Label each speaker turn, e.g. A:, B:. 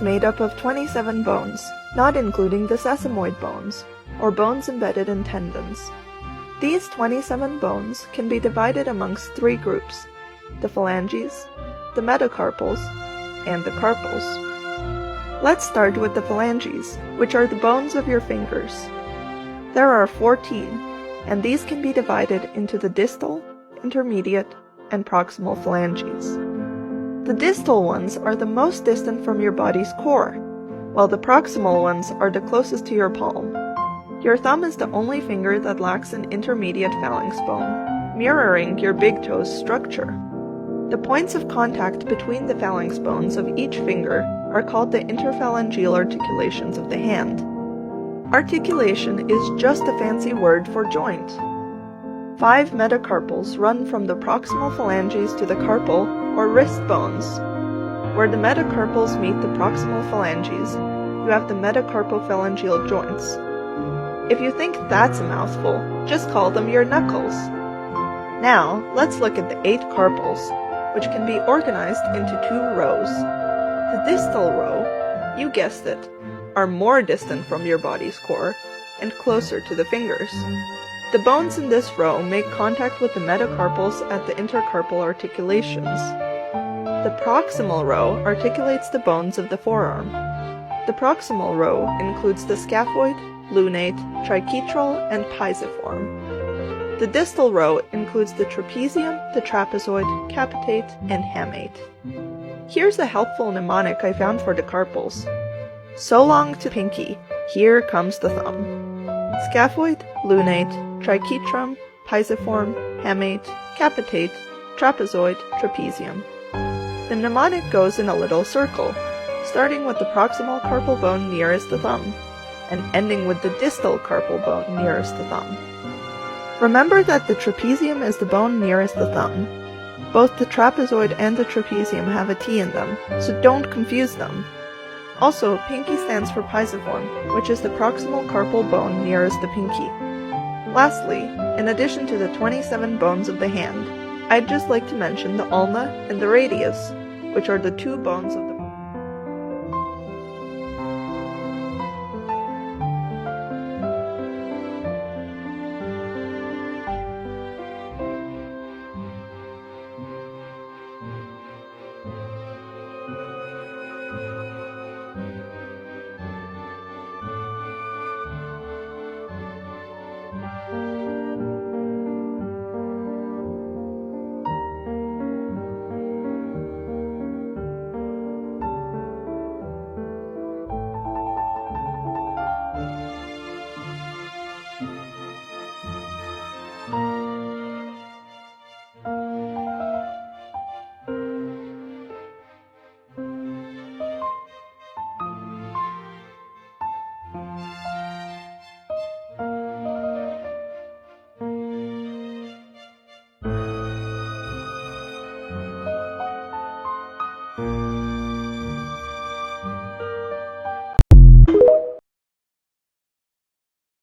A: is made up of 27 bones, not including the sesamoid bones, or bones embedded in tendons. These 27 bones can be divided amongst 3 groups: the phalanges, the metacarpals, and the carpals. Let's start with the phalanges, which are the bones of your fingers. There are 14, and these can be divided into the distal, intermediate, and proximal phalanges. The distal ones are the most distant from your body's core, while the proximal ones are the closest to your palm. Your thumb is the only finger that lacks an intermediate phalanx bone, mirroring your big toe's structure. The points of contact between the phalanx bones of each finger are called the interphalangeal articulations of the hand. Articulation is just a fancy word for joint. 5 metacarpals run from the proximal phalanges to the carpal or wrist bones. Where the metacarpals meet the proximal phalanges, you have the metacarpal phalangeal joints. If you think that's a mouthful, just call them your knuckles. Now, let's look at the 8 carpals, which can be organized into 2 rows. The distal row, you guessed it, are more distant from your body's core and closer to the fingers. The bones in this row make contact with the metacarpals at the intercarpal articulations. The proximal row articulates the bones of the forearm. The proximal row includes the scaphoid, lunate, triquetral, and pisiform. The distal row includes the trapezium, the trapezoid, capitate, and hamate. Here's a helpful mnemonic I found for the carpals. So long to pinky, here comes the thumb. Scaphoid, lunate, triquetrum, pisiform, hamate, capitate, trapezoid, trapezium. The mnemonic goes in a little circle, starting with the proximal carpal bone nearest the thumb, and ending with the distal carpal bone nearest the thumb. Remember that the trapezium is the bone nearest the thumb. Both the trapezoid and the trapezium have a T in them, so don't confuse them. Also, pinky stands for pisiform, which is the proximal carpal bone nearest the pinky. Lastly, in addition to the 27 bones of the hand, I'd just like to mention the ulna and the radius, which are the 2 bones of the